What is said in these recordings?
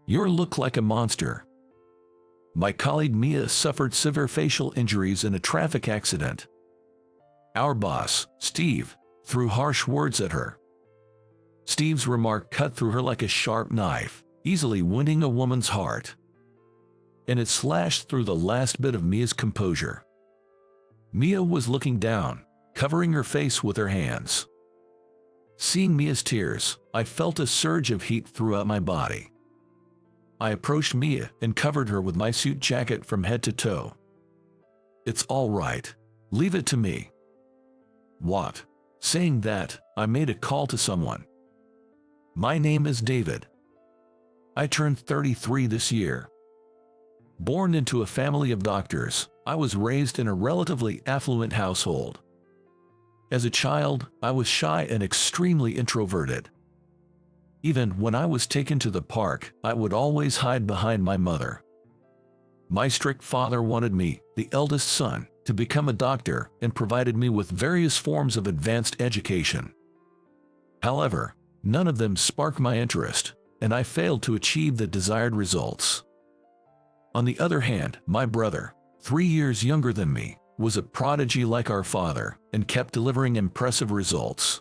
You look like a monster. My colleague Mia suffered severe facial injuries in a traffic accident. Our boss, Steve, threw harsh words at her. Steve's remark cut through her like a sharp knife, easily wounding a woman's heart. And it slashed through the last bit of Mia's composure. Mia was looking down, covering her face with her hands. Seeing Mia's tears, I felt a surge of heat throughout my body. I approached Mia and covered her with my suit jacket from head to toe. "It's all right. Leave it to me." "What?" Saying that, I made a call to someone. "My name is David. I turned 33 this year. Born into a family of doctors, I was raised in a relatively affluent household. As a child, I was shy and extremely introverted. Even when I was taken to the park, I would always hide behind my mother. My strict father wanted me, the eldest son, to become a doctor and provided me with various forms of advanced education. However, none of them sparked my interest, and I failed to achieve the desired results. On the other hand, my brother, 3 years younger than me, was a prodigy like our father and kept delivering impressive results.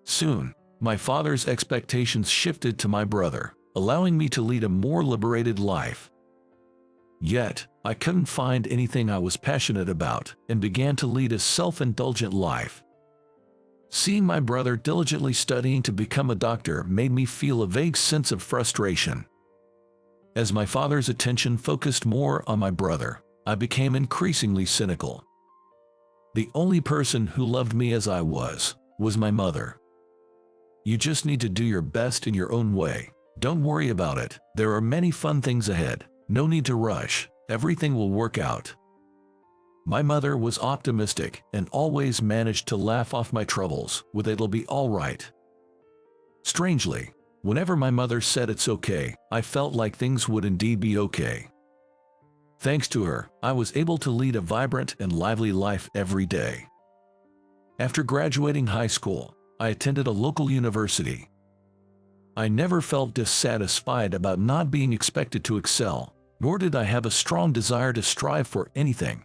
Soon, my father's expectations shifted to my brother, allowing me to lead a more liberated life. Yet, I couldn't find anything I was passionate about and began to lead a self-indulgent life. Seeing my brother diligently studying to become a doctor made me feel a vague sense of frustration. As my father's attention focused more on my brother, I became increasingly cynical. The only person who loved me as I was my mother. "You just need to do your best in your own way. Don't worry about it. There are many fun things ahead. No need to rush. Everything will work out." My mother was optimistic and always managed to laugh off my troubles with "it'll be all right." Strangely, whenever my mother said it's okay, I felt like things would indeed be okay. Thanks to her, I was able to lead a vibrant and lively life every day. After graduating high school, I attended a local university. I never felt dissatisfied about not being expected to excel, nor did I have a strong desire to strive for anything.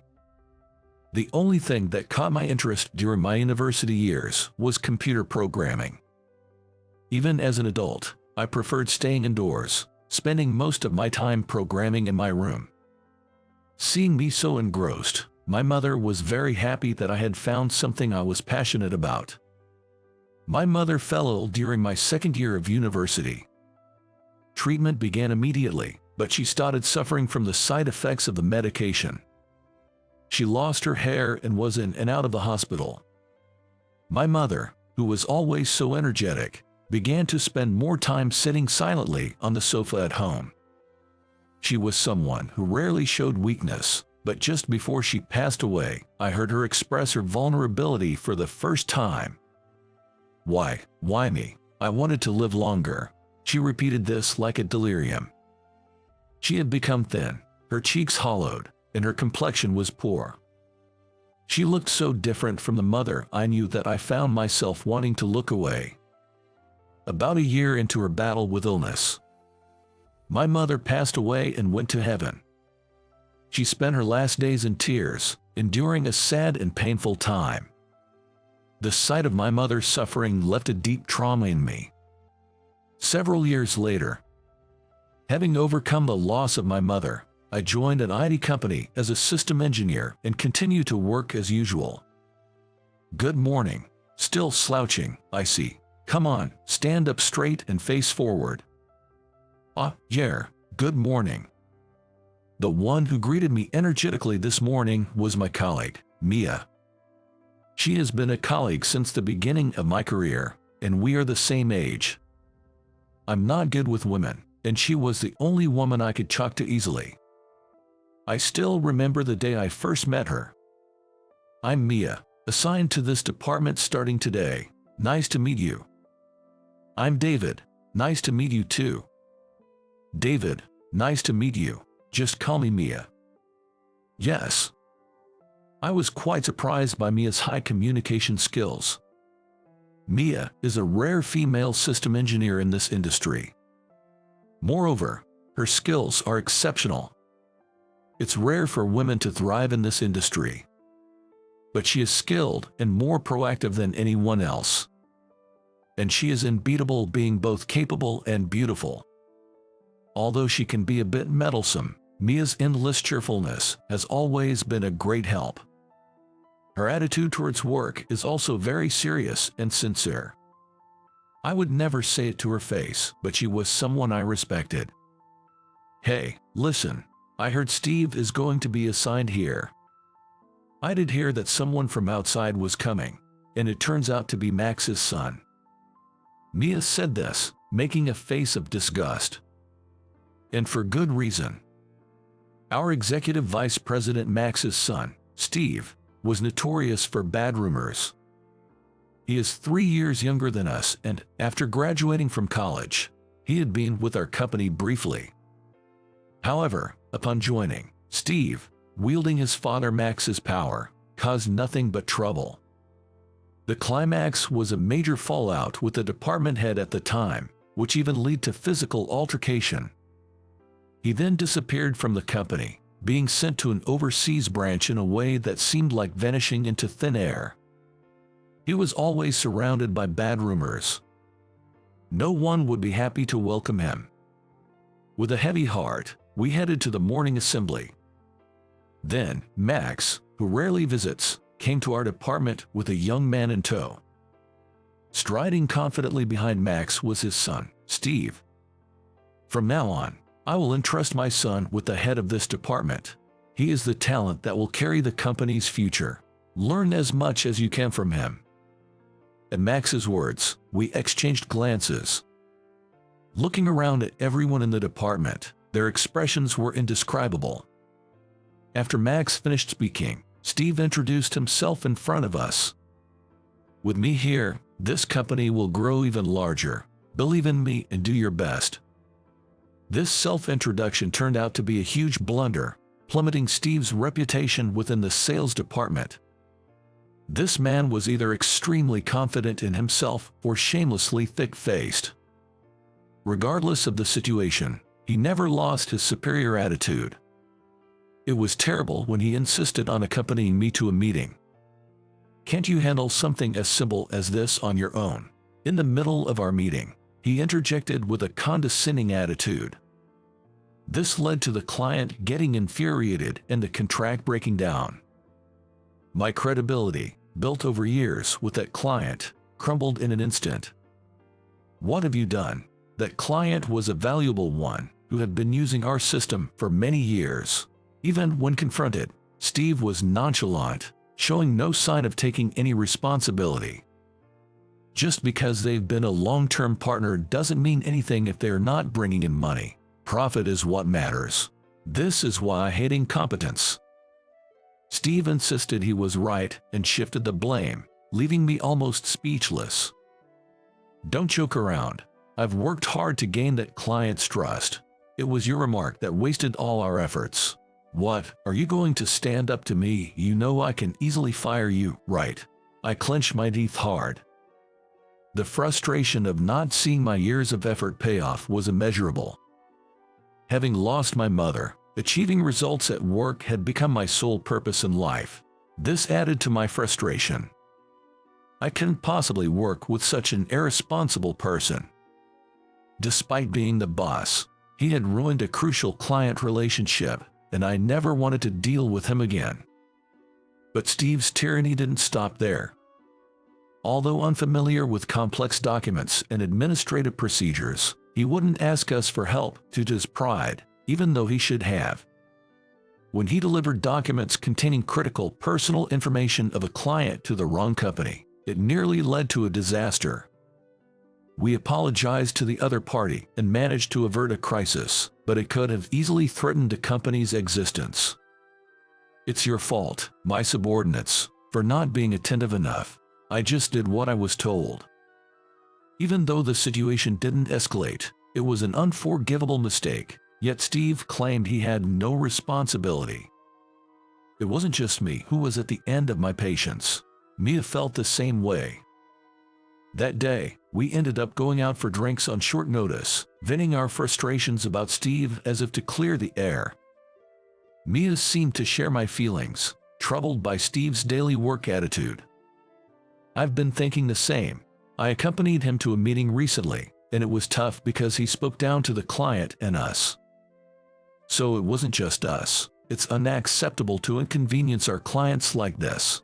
The only thing that caught my interest during my university years was computer programming. Even as an adult, I preferred staying indoors, spending most of my time programming in my room. Seeing me so engrossed, my mother was very happy that I had found something I was passionate about. My mother fell ill during my second year of university. Treatment began immediately, but she started suffering from the side effects of the medication. She lost her hair and was in and out of the hospital. My mother, who was always so energetic, began to spend more time sitting silently on the sofa at home. She was someone who rarely showed weakness, but just before she passed away, I heard her express her vulnerability for the first time. Why me? I wanted to live longer." She repeated this like a delirium. She had become thin, her cheeks hollowed, and her complexion was poor. She looked so different from the mother I knew that I found myself wanting to look away. About a year into her battle with illness, my mother passed away and went to heaven. She spent her last days in tears, enduring a sad and painful time. The sight of my mother suffering left a deep trauma in me. Several years later, having overcome the loss of my mother, I joined an IT company as a system engineer and continue to work as usual. "Good morning." Still slouching, I see. "Come on, stand up straight and face forward." Yeah, good morning." The one who greeted me energetically this morning was my colleague, Mia. She has been a colleague since the beginning of my career, and we are the same age. I'm not good with women, and she was the only woman I could talk to easily. I still remember the day I first met her. "I'm Mia, assigned to this department starting today. Nice to meet you." "I'm David. Nice to meet you too." "David, nice to meet you. Just call me Mia." "Yes." I was quite surprised by Mia's high communication skills. Mia is a rare female system engineer in this industry. Moreover, her skills are exceptional. It's rare for women to thrive in this industry. But she is skilled and more proactive than anyone else. And she is unbeatable, being both capable and beautiful. Although she can be a bit meddlesome, Mia's endless cheerfulness has always been a great help. Her attitude towards work is also very serious and sincere. I would never say it to her face, but she was someone I respected. "Hey, listen, I heard Steve is going to be assigned here. I did hear that someone from outside was coming, and it turns out to be Max's son." Mia said this, making a face of disgust. And for good reason. Our executive vice president Max's son, Steve, was notorious for bad rumors. He is 3 years younger than us, and after graduating from college, he had been with our company briefly. However, upon joining, Steve, wielding his father Max's power, caused nothing but trouble. The climax was a major fallout with the department head at the time, which even led to physical altercation. He then disappeared from the company, being sent to an overseas branch in a way that seemed like vanishing into thin air. He was always surrounded by bad rumors. No one would be happy to welcome him. With a heavy heart, we headed to the morning assembly. Then, Max, who rarely visits, came to our department with a young man in tow. Striding confidently behind Max was his son, Steve. "From now on, I will entrust my son with the head of this department. He is the talent that will carry the company's future. Learn as much as you can from him." At Max's words, we exchanged glances. Looking around at everyone in the department, their expressions were indescribable. After Max finished speaking, Steve introduced himself in front of us. "With me here, this company will grow even larger. Believe in me and do your best." This self-introduction turned out to be a huge blunder, plummeting Steve's reputation within the sales department. This man was either extremely confident in himself or shamelessly thick-faced. Regardless of the situation, he never lost his superior attitude. It was terrible when he insisted on accompanying me to a meeting. "Can't you handle something as simple as this on your own?" In the middle of our meeting, he interjected with a condescending attitude. This led to the client getting infuriated and the contract breaking down. My credibility, built over years with that client, crumbled in an instant. "What have you done?" That client was a valuable one who had been using our system for many years. Even when confronted, Steve was nonchalant, showing no sign of taking any responsibility. Just because they've been a long-term partner doesn't mean anything if they're not bringing in money. Profit is what matters. This is why I hate incompetence. Steve insisted he was right and shifted the blame, leaving me almost speechless. "Don't joke around. I've worked hard to gain that client's trust. It was your remark that wasted all our efforts. What, are you going to stand up to me? You know I can easily fire you, right?" I clenched my teeth hard. The frustration of not seeing my years of effort pay off was immeasurable. Having lost my mother, achieving results at work had become my sole purpose in life. This added to my frustration. I couldn't possibly work with such an irresponsible person. Despite being the boss, he had ruined a crucial client relationship, and I never wanted to deal with him again. But Steve's tyranny didn't stop there. Although unfamiliar with complex documents and administrative procedures, he wouldn't ask us for help due to his pride, even though he should have. When he delivered documents containing critical personal information of a client to the wrong company, it nearly led to a disaster. We apologized to the other party and managed to avert a crisis, but it could have easily threatened the company's existence. "It's your fault, my subordinates, for not being attentive enough. I just did what I was told." Even though the situation didn't escalate, it was an unforgivable mistake, yet Steve claimed he had no responsibility. It wasn't just me who was at the end of my patience. Mia felt the same way. That day, We ended up going out for drinks on short notice, venting our frustrations about Steve as if to clear the air. Mia seemed to share my feelings, troubled by Steve's daily work attitude. I've been thinking the same. I accompanied him to a meeting recently, and it was tough because he spoke down to the client and us. So it wasn't just us. It's unacceptable to inconvenience our clients like this.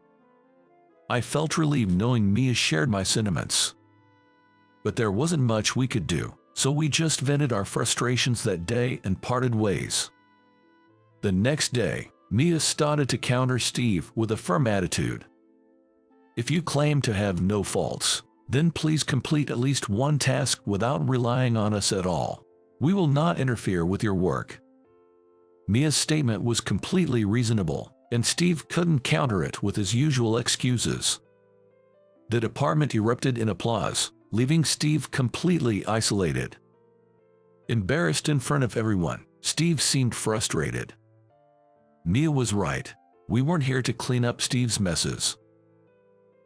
I felt relieved knowing Mia shared my sentiments. But there wasn't much we could do, so we just vented our frustrations that day and parted ways. The next day, Mia started to counter Steve with a firm attitude. If you claim to have no faults, then please complete at least one task without relying on us at all. We will not interfere with your work. Mia's statement was completely reasonable, and Steve couldn't counter it with his usual excuses. The department erupted in applause, leaving Steve completely isolated. Embarrassed in front of everyone, Steve seemed frustrated. Mia was right. We weren't here to clean up Steve's messes.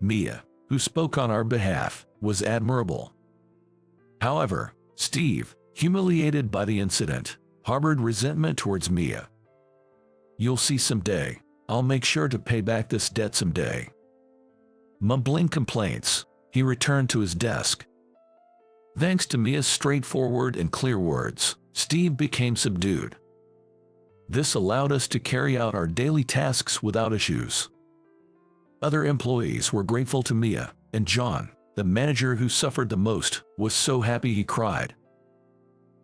Mia, who spoke on our behalf, was admirable. However, Steve, humiliated by the incident, harbored resentment towards Mia. You'll see someday. I'll make sure to pay back this debt someday. Mumbling complaints, he returned to his desk. Thanks to Mia's straightforward and clear words, Steve became subdued. This allowed us to carry out our daily tasks without issues. Other employees were grateful to Mia, and John, the manager who suffered the most, was so happy he cried.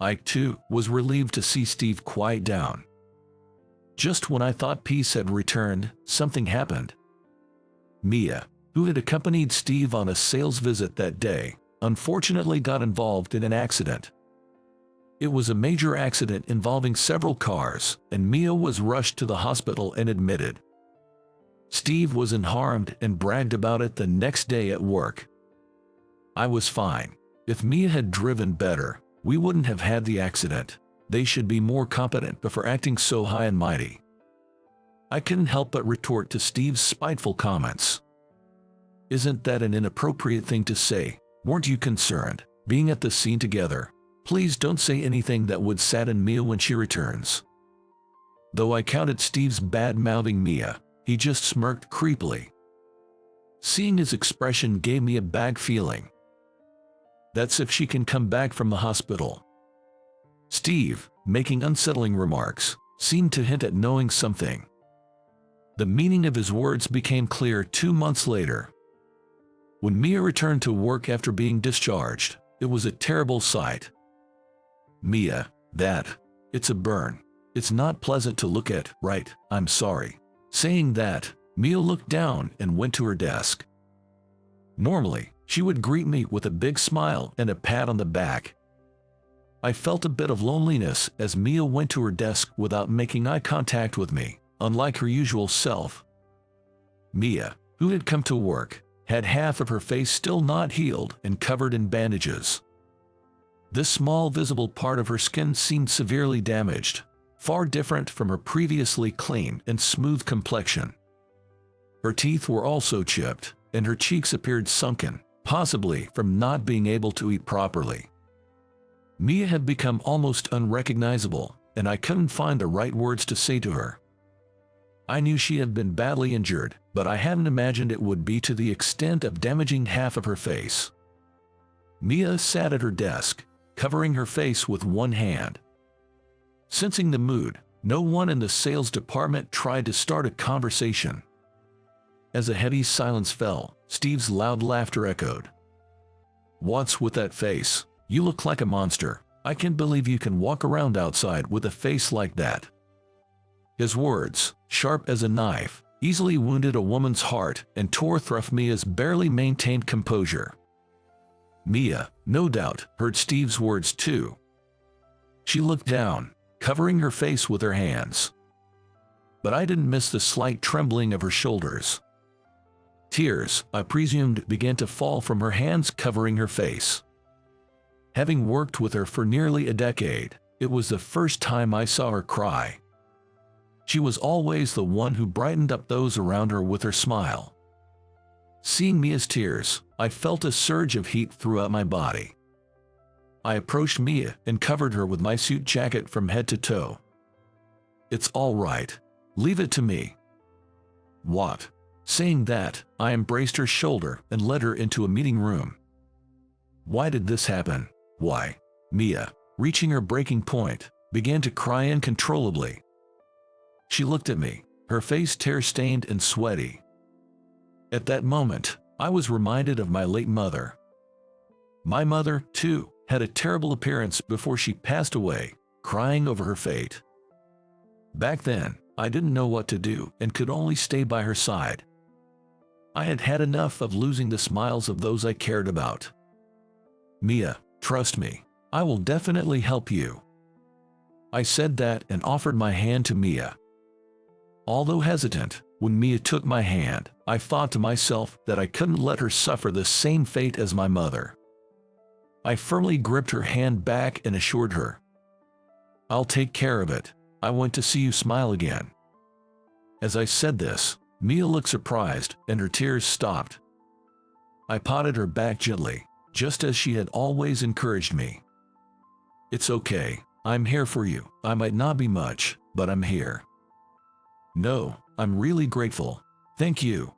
I, too, was relieved to see Steve quiet down. Just when I thought peace had returned, something happened. Mia, who had accompanied Steve on a sales visit that day, unfortunately got involved in an accident. It was a major accident involving several cars, and Mia was rushed to the hospital and admitted. Steve was unharmed and bragged about it the next day at work. I was fine. If Mia had driven better, we wouldn't have had the accident. They should be more competent before acting so high and mighty. I couldn't help but retort to Steve's spiteful comments. Isn't that an inappropriate thing to say? Weren't you concerned, being at the scene together? Please don't say anything that would sadden Mia when she returns. Though I counted Steve's bad-mouthing Mia, he just smirked creepily. Seeing his expression gave me a bad feeling. That's if she can come back from the hospital. Steve, making unsettling remarks, seemed to hint at knowing something. The meaning of his words became clear 2 months later. When Mia returned to work after being discharged, it was a terrible sight. Mia, it's a burn. It's not pleasant to look at, right? I'm sorry. Saying that, Mia looked down and went to her desk. Normally, she would greet me with a big smile and a pat on the back. I felt a bit of loneliness as Mia went to her desk without making eye contact with me, unlike her usual self. Mia, who had come to work, had half of her face still not healed and covered in bandages. This small visible part of her skin seemed severely damaged, far different from her previously clean and smooth complexion. Her teeth were also chipped, and her cheeks appeared sunken, possibly from not being able to eat properly. Mia had become almost unrecognizable, and I couldn't find the right words to say to her. I knew she had been badly injured, but I hadn't imagined it would be to the extent of damaging half of her face. Mia sat at her desk, covering her face with one hand. Sensing the mood, no one in the sales department tried to start a conversation. As a heavy silence fell, Steve's loud laughter echoed. What's with that face? You look like a monster. I can't believe you can walk around outside with a face like that. His words, sharp as a knife, easily wounded a woman's heart and tore through Mia's barely maintained composure. Mia, no doubt, heard Steve's words too. She looked down, covering her face with her hands. But I didn't miss the slight trembling of her shoulders. Tears, I presumed, began to fall from her hands covering her face. Having worked with her for nearly a decade, it was the first time I saw her cry. She was always the one who brightened up those around her with her smile. Seeing Mia's tears, I felt a surge of heat throughout my body. I approached Mia and covered her with my suit jacket from head to toe. "It's all right. Leave it to me." "What?" Saying that, I embraced her shoulder and led her into a meeting room. "Why did this happen? Why?" Mia, reaching her breaking point, began to cry uncontrollably. She looked at me, her face tear-stained and sweaty. At that moment, I was reminded of my late mother. My mother, too, had a terrible appearance before she passed away, crying over her fate. Back then, I didn't know what to do and could only stay by her side. I had had enough of losing the smiles of those I cared about. "Mia, trust me. I will definitely help you." I said that and offered my hand to Mia. Although hesitant, when Mia took my hand, I thought to myself that I couldn't let her suffer the same fate as my mother. I firmly gripped her hand back and assured her, "I'll take care of it. I want to see you smile again." As I said this, Mia looked surprised and her tears stopped. I patted her back gently, just as she had always encouraged me. "It's okay. I'm here for you. I might not be much, but I'm here." "No, I'm really grateful. Thank you."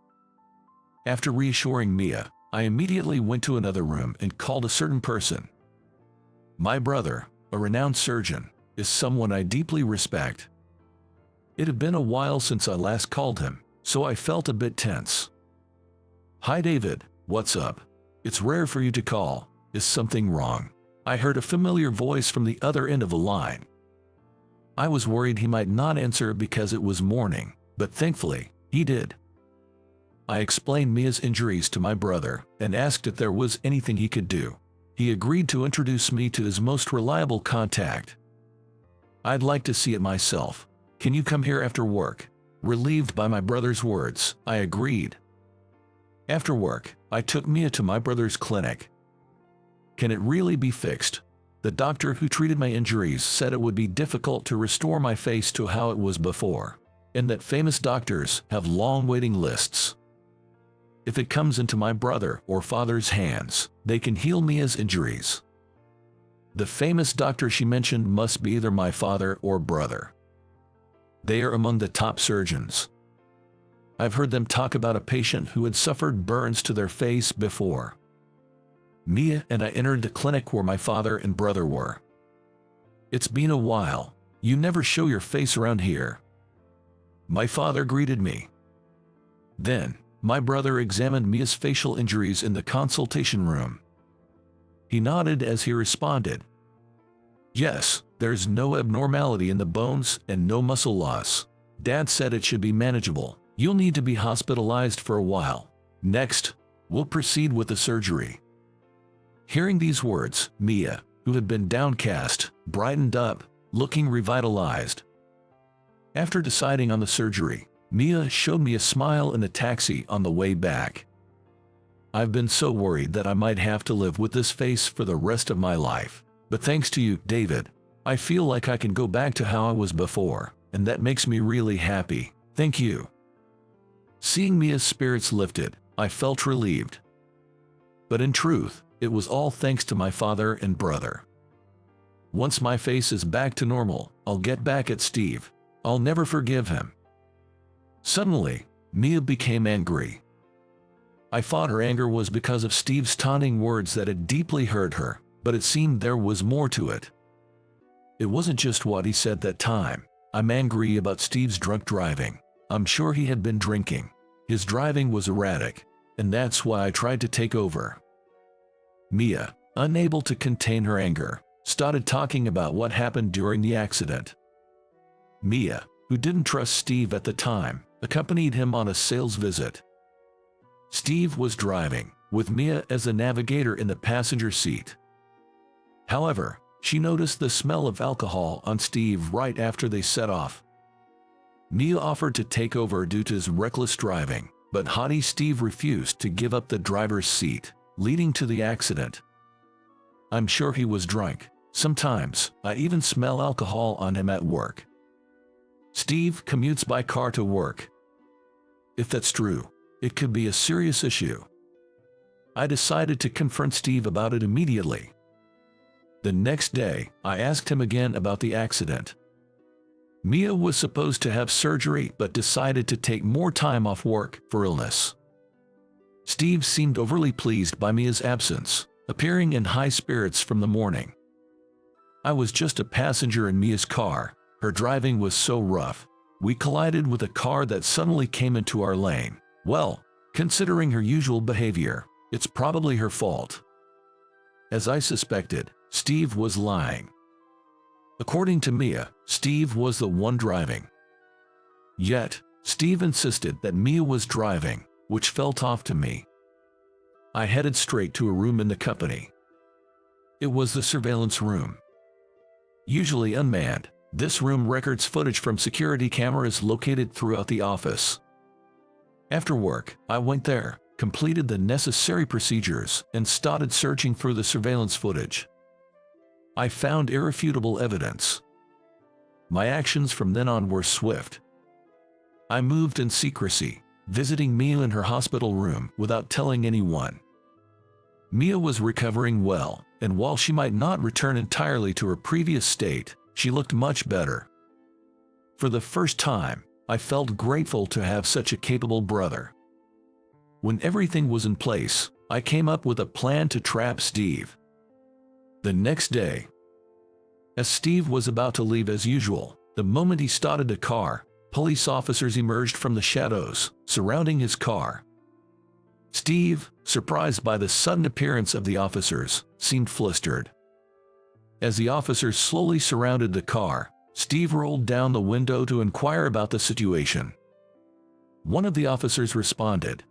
After reassuring Mia, I immediately went to another room and called a certain person. My brother, a renowned surgeon, is someone I deeply respect. It had been a while since I last called him, so I felt a bit tense. "Hi David, what's up? It's rare for you to call. Is something wrong?" I heard a familiar voice from the other end of the line. I was worried he might not answer because it was morning, but thankfully, he did. I explained Mia's injuries to my brother and asked if there was anything he could do. He agreed to introduce me to his most reliable contact. "I'd like to see it myself. Can you come here after work?" Relieved by my brother's words, I agreed. After work, I took Mia to my brother's clinic. "Can it really be fixed?" The doctor who treated my injuries said it would be difficult to restore my face to how it was before, and that famous doctors have long waiting lists. If it comes into my brother or father's hands, they can heal Mia's injuries. The famous doctor she mentioned must be either my father or brother. They are among the top surgeons. I've heard them talk about a patient who had suffered burns to their face before. Mia and I entered the clinic where my father and brother were. "It's been a while. You never show your face around here." My father greeted me. Then, my brother examined Mia's facial injuries in the consultation room. He nodded as he responded, "Yes, there's no abnormality in the bones and no muscle loss. Dad said it should be manageable. You'll need to be hospitalized for a while. Next, we'll proceed with the surgery." Hearing these words, Mia, who had been downcast, brightened up, looking revitalized. After deciding on the surgery, Mia showed me a smile in the taxi on the way back. "I've been so worried that I might have to live with this face for the rest of my life. But thanks to you, David, I feel like I can go back to how I was before, and that makes me really happy. Thank you." Seeing Mia's spirits lifted, I felt relieved. But in truth, it was all thanks to my father and brother. Once my face is back to normal, I'll get back at Steve. I'll never forgive him. Suddenly, Mia became angry. I thought her anger was because of Steve's taunting words that had deeply hurt her, but it seemed there was more to it. It wasn't just what he said that time. "I'm angry about Steve's drunk driving. I'm sure he had been drinking. His driving was erratic, and that's why I tried to take over." Mia, unable to contain her anger, started talking about what happened during the accident. Mia, who didn't trust Steve at the time, accompanied him on a sales visit. Steve was driving, with Mia as the navigator in the passenger seat. However, she noticed the smell of alcohol on Steve right after they set off. Mia offered to take over due to his reckless driving, but haughty Steve refused to give up the driver's seat, leading to the accident. "I'm sure he was drunk. Sometimes, I even smell alcohol on him at work. Steve commutes by car to work." If that's true, It could be a serious issue. I decided to confront Steve about it immediately. The next day, I asked him again about the accident. Mia was supposed to have surgery but decided to take more time off work for illness. Steve seemed overly pleased by Mia's absence, appearing in high spirits from the morning. I was just a passenger in Mia's car. Her driving was so rough. We collided with a car that suddenly came into our lane. Well, considering her usual behavior, it's probably her fault. As I suspected, Steve was lying. According to Mia, Steve was the one driving. Yet, Steve insisted that Mia was driving, which felt off to me. I headed straight to a room in the company. It was the surveillance room. Usually unmanned, this room records footage from security cameras located throughout the office. After work, I went there, completed the necessary procedures, and started searching through the surveillance footage. I found irrefutable evidence. My actions from then on were swift. I moved in secrecy, visiting Mia in her hospital room without telling anyone. Mia was recovering well, and while she might not return entirely to her previous state, she looked much better. For the first time, I felt grateful to have such a capable brother. When everything was in place, I came up with a plan to trap Steve. The next day, as Steve was about to leave as usual, the moment he started the car, police officers emerged from the shadows, surrounding his car. Steve, surprised by the sudden appearance of the officers, seemed flustered. As the officers slowly surrounded the car, Steve rolled down the window to inquire about the situation. One of the officers responded,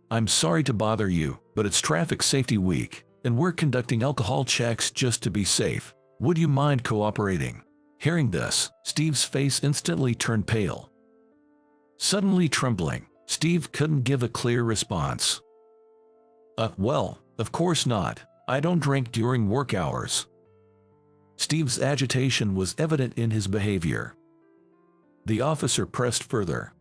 "I'm sorry to bother you, but it's Traffic Safety Week, and we're conducting alcohol checks just to be safe. Would you mind cooperating?" Hearing this, Steve's face instantly turned pale. Suddenly trembling, Steve couldn't give a clear response. Well, of course not. I don't drink during work hours." Steve's agitation was evident in his behavior. The officer pressed further.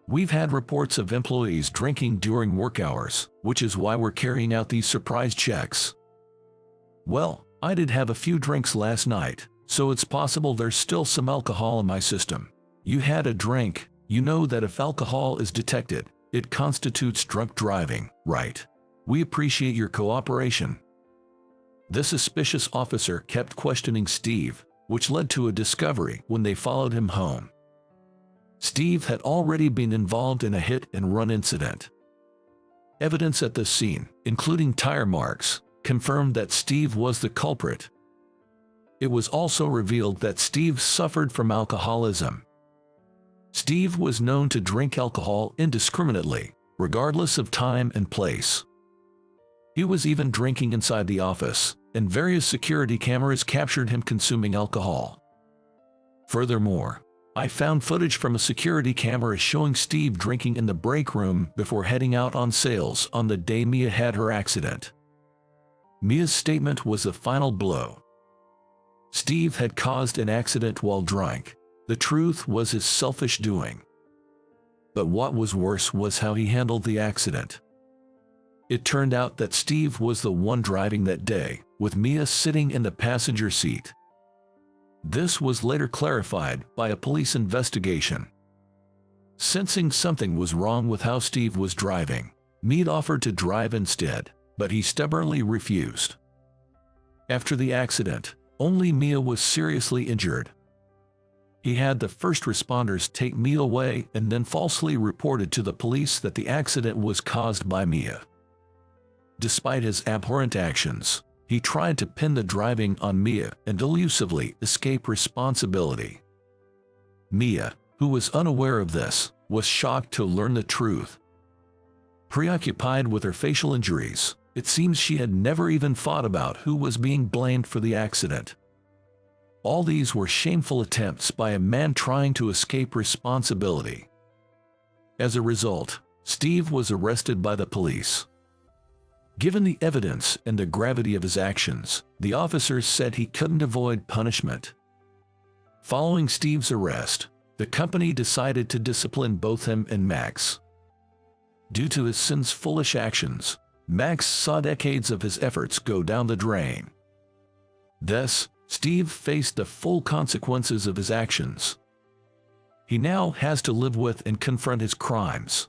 "We've had reports of employees drinking during work hours, which is why we're carrying out these surprise checks." "Well, I did have a few drinks last night, so it's possible there's still some alcohol in my system." "You had a drink. You know that if alcohol is detected, it constitutes drunk driving, right? We appreciate your cooperation." The suspicious officer kept questioning Steve, which led to a discovery when they followed him home. Steve had already been involved in a hit-and-run incident. Evidence at the scene, including tire marks, confirmed that Steve was the culprit. It was also revealed that Steve suffered from alcoholism. Steve was known to drink alcohol indiscriminately, regardless of time and place. He was even drinking inside the office, and various security cameras captured him consuming alcohol. Furthermore, I found footage from a security camera showing Steve drinking in the break room before heading out on sales on the day Mia had her accident. Mia's statement was the final blow. Steve had caused an accident while drunk. The truth was his selfish doing. But what was worse was how he handled the accident. It turned out that Steve was the one driving that day, with Mia sitting in the passenger seat. This was later clarified by a police investigation. Sensing something was wrong with how Steve was driving, Mia offered to drive instead, but he stubbornly refused. After the accident, only Mia was seriously injured. He had the first responders take Mia away and then falsely reported to the police that the accident was caused by Mia. Despite his abhorrent actions, he tried to pin the driving on Mia and elusively escape responsibility. Mia, who was unaware of this, was shocked to learn the truth. Preoccupied with her facial injuries, it seems she had never even thought about who was being blamed for the accident. All these were shameful attempts by a man trying to escape responsibility. As a result, Steve was arrested by the police. Given the evidence and the gravity of his actions, the officers said he couldn't avoid punishment. Following Steve's arrest, the company decided to discipline both him and Max. Due to his son's foolish actions, Max saw decades of his efforts go down the drain. Thus, Steve faced the full consequences of his actions. He now has to live with and confront his crimes.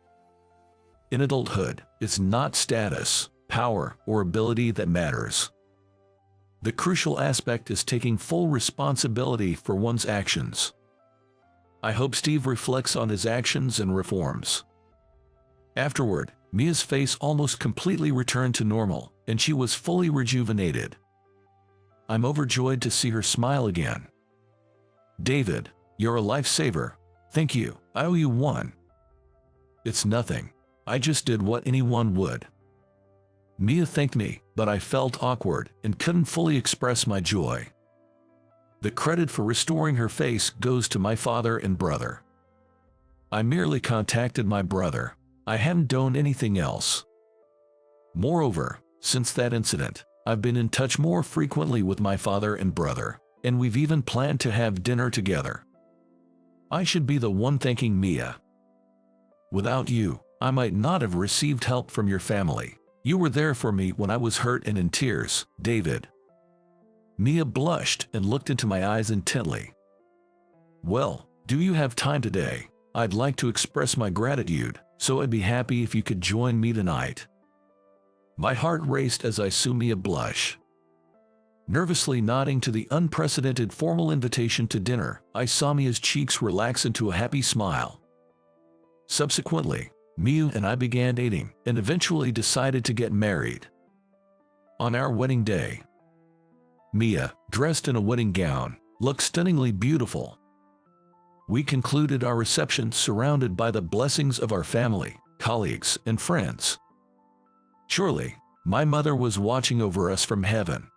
In adulthood, it's not status, power, or ability that matters. The crucial aspect is taking full responsibility for one's actions. I hope Steve reflects on his actions and reforms. Afterward, Mia's face almost completely returned to normal, and she was fully rejuvenated. I'm overjoyed to see her smile again. David, you're a lifesaver. Thank you. I owe you one. It's nothing. I just did what anyone would. Mia thanked me, but I felt awkward and couldn't fully express my joy. The credit for restoring her face goes to my father and brother. I merely contacted my brother. I hadn't done anything else. Moreover, since that incident, I've been in touch more frequently with my father and brother, and we've even planned to have dinner together. I should be the one thanking Mia. Without you, I might not have received help from your family. You were there for me when I was hurt and in tears, David. Mia blushed and looked into my eyes intently. Well, do you have time today? I'd like to express my gratitude, so I'd be happy if you could join me tonight. My heart raced as I saw Mia blush. Nervously nodding to the unprecedented formal invitation to dinner, I saw Mia's cheeks relax into a happy smile. Subsequently, Mia and I began dating and eventually decided to get married. On our wedding day, Mia, dressed in a wedding gown, looked stunningly beautiful. We concluded our reception surrounded by the blessings of our family, colleagues, and friends. Surely, my mother was watching over us from heaven.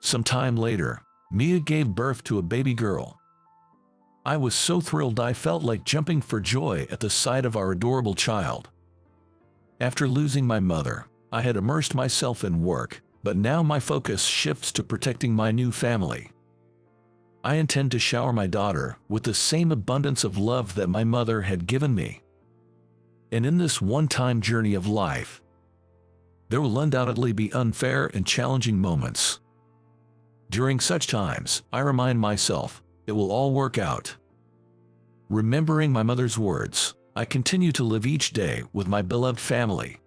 Some time later, Mia gave birth to a baby girl. I was so thrilled I felt like jumping for joy at the sight of our adorable child. After losing my mother, I had immersed myself in work, but now my focus shifts to protecting my new family. I intend to shower my daughter with the same abundance of love that my mother had given me. And in this one-time journey of life, there will undoubtedly be unfair and challenging moments. During such times, I remind myself, it will all work out. Remembering my mother's words, I continue to live each day with my beloved family.